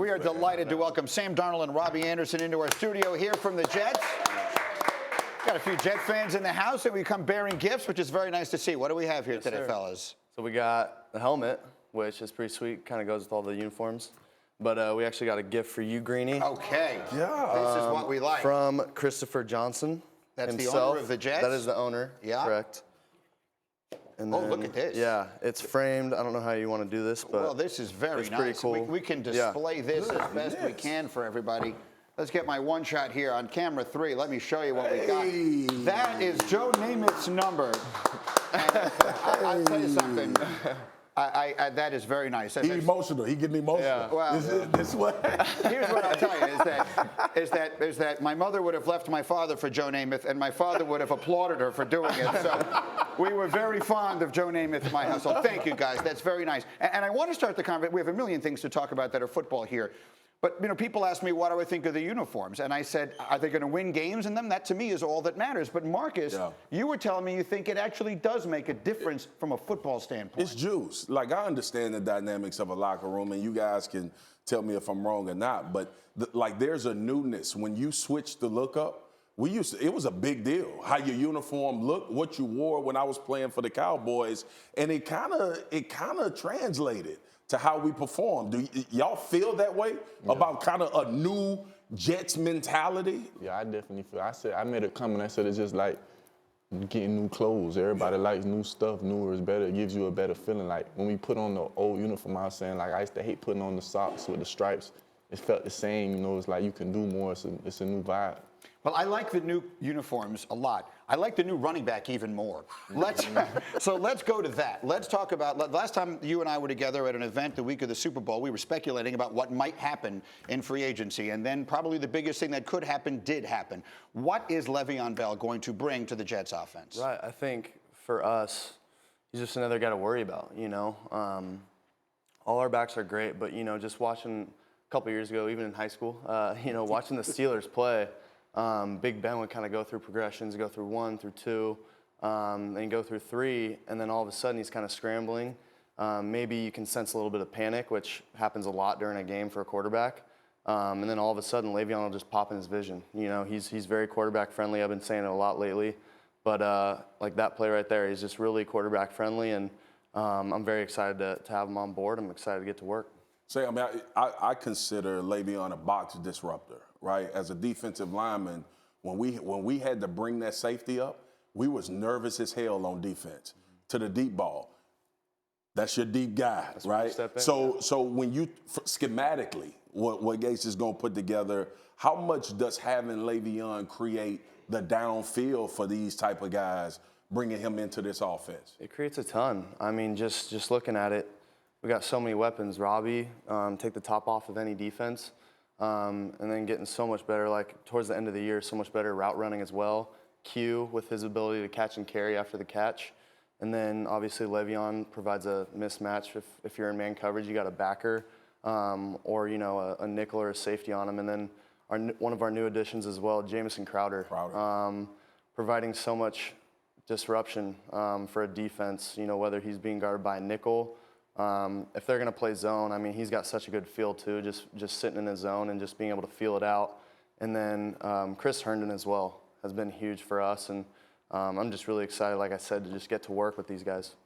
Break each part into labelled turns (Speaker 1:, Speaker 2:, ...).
Speaker 1: We are delighted to welcome Sam Darnold and Robby Anderson into our studio here from the Jets. Got a few Jet fans in the house, and we come bearing gifts, which is very nice to see. What do we have here today, fellas?
Speaker 2: So we got the helmet, which is pretty sweet, kind of goes with all the uniforms. But we actually got a gift for you, Greenie.
Speaker 1: Okay. Yeah. This is what we like.
Speaker 2: From Christopher Johnson.
Speaker 1: That's
Speaker 2: himself.
Speaker 1: The owner of the Jets?
Speaker 2: That is the owner.
Speaker 1: Yeah.
Speaker 2: Correct. And
Speaker 1: then, look at this.
Speaker 2: Yeah, it's framed. I don't know how you want to do this, but
Speaker 1: well, this is very nice.
Speaker 2: Pretty cool.
Speaker 1: We can display this as best we can for everybody. Let's get my one shot here on camera 3. Let me show you what we got. That is Joe Namath's number. And I'll tell you something. That is very nice.
Speaker 3: He's emotional. He getting emotional. Yeah.
Speaker 1: Well,
Speaker 3: this way.
Speaker 1: Here's what I'll tell you is that my mother would have left my father for Joe Namath, and my father would have applauded her for doing it. So we were very fond of Joe Namath in my household. Thank you, guys. That's very nice. And I want to start the conversation. We have a million things to talk about that are football here. But, you know, people ask me, what do I think of the uniforms? And I said, are they going to win games in them? That, to me, is all that matters. But, Marcus, you were telling me you think it actually does make a difference from a football standpoint.
Speaker 3: It's juice. Like, I understand the dynamics of a locker room, and you guys can tell me if I'm wrong or not. But, there's a newness. When you switch the look up, it was a big deal, how your uniform looked, what you wore when I was playing for the Cowboys. And it kind of translated to how we perform. Do y'all feel that way about kind of a new Jets mentality?
Speaker 4: Yeah, I definitely feel. I made a comment. I said it's just like getting new clothes. Everybody likes new stuff. Newer is better. It gives you a better feeling. Like when we put on the old uniform, I was saying like I used to hate putting on the socks with the stripes. It felt the same. You know, it's like you can do more. It's a new vibe.
Speaker 1: Well, I like the new uniforms a lot. I like the new running back even more. So let's go to that. Let's talk about, last time you and I were together at an event the week of the Super Bowl, we were speculating about what might happen in free agency. And then probably the biggest thing that could happen did happen. What is Le'Veon Bell going to bring to the Jets offense?
Speaker 2: Right, I think for us, he's just another guy to worry about, you know. All our backs are great, but, you know, just watching a couple years ago, even in high school, you know, watching the Steelers play, Big Ben would kind of go through progressions, go through 1 through 2, then go through 3, and then all of a sudden he's kind of scrambling. Maybe you can sense a little bit of panic, which happens a lot during a game for a quarterback. And then all of a sudden Le'Veon will just pop in his vision. You know, he's very quarterback friendly. I've been saying it a lot lately, but like that play right there, he's just really quarterback friendly, and I'm very excited to have him on board. I'm excited to get to work.
Speaker 3: Say, I mean, I consider Le'Veon a box disruptor, right? As a defensive lineman, when we had to bring that safety up, we was nervous as hell on defense to the deep ball. That's your deep guy, right? So when you schematically, what Gates is going to put together, how much does having Le'Veon create the downfield for these type of guys, bringing him into this offense?
Speaker 2: It creates a ton. I mean, just looking at it, we got so many weapons. Robby, take the top off of any defense, and then getting so much better, like towards the end of the year, so much better route running as well. Q with his ability to catch and carry after the catch. And then obviously Le'Veon provides a mismatch. If you're in man coverage, you got a backer or, you know, a nickel or a safety on him. And then one of our new additions as well, Jamison Crowder. Providing so much disruption for a defense, you know, whether he's being guarded by a nickel. If they're going to play zone, I mean, he's got such a good feel too, just sitting in his zone and just being able to feel it out. And then Chris Herndon as well has been huge for us, and I'm just really excited, like I said, to just get to work with these guys.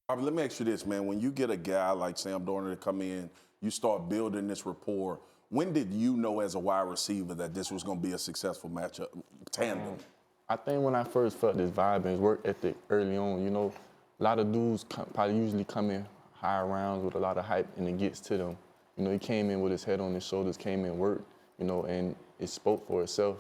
Speaker 3: Robby, let me ask you this, man. When you get a guy like Sam Darnold to come in, you start building this rapport. When did you know as a wide receiver that this was going to be a successful matchup, tandem?
Speaker 4: I think when I first felt this vibe and his work ethic early on, you know, a lot of dudes probably usually come in high rounds with a lot of hype, and it gets to them. You know, he came in with his head on his shoulders, came in worked, you know, and it spoke for itself.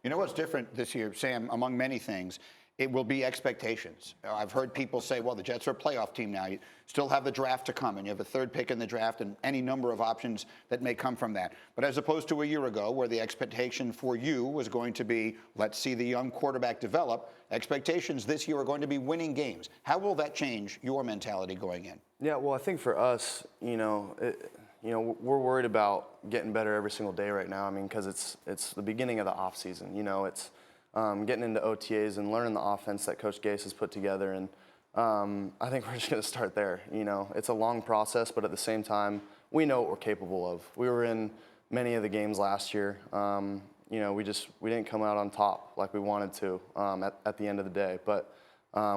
Speaker 1: You know what's different this year, Sam, among many things? It will be expectations. I've heard people say, well, the Jets are a playoff team now. You still have the draft to come, and you have a third pick in the draft and any number of options that may come from that. But as opposed to a year ago where the expectation for you was going to be, let's see the young quarterback develop, expectations this year are going to be winning games. How will that change your mentality going in?
Speaker 2: Yeah, well, I think for us, you know, we're worried about getting better every single day right now. I mean, because it's the beginning of the off season. You know, it's getting into OTAs and learning the offense that Coach Gase has put together. And I think we're just going to start there. You know, it's a long process, but at the same time, we know what we're capable of. We were in many of the games last year. You know, we didn't come out on top like we wanted to at the end of the day. But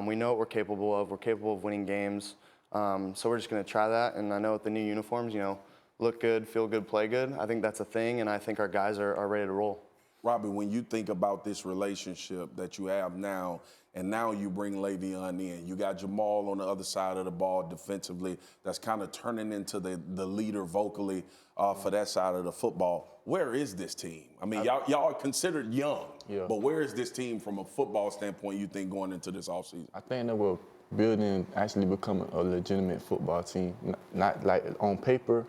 Speaker 2: we know what we're capable of. We're capable of winning games. So we're just going to try that. And I know with the new uniforms, you know, look good, feel good, play good. I think that's a thing, and I think our guys are ready to roll.
Speaker 3: Robbie, when you think about this relationship that you have now, and now you bring Le'Veon in, you got Jamal on the other side of the ball defensively that's kind of turning into the leader vocally for that side of the football. Where is this team? I mean, y'all are considered young, but where is this team from a football standpoint, you think, going into this offseason?
Speaker 4: I think that we're building, actually becoming a legitimate football team. Not like on paper,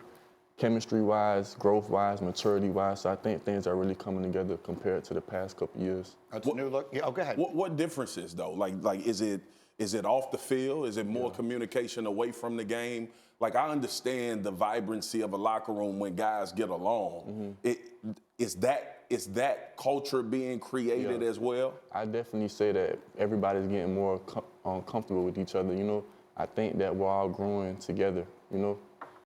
Speaker 4: chemistry-wise, growth-wise, maturity-wise. So I think things are really coming together compared to the past couple years.
Speaker 1: That's a new look. Yeah, go ahead.
Speaker 3: What differences though? Like is it off the field? Is it more communication away from the game? Like, I understand the vibrancy of a locker room when guys get along. Is that culture being created as well?
Speaker 4: I definitely say that everybody's getting more comfortable with each other. You know, I think that we're all growing together. You know.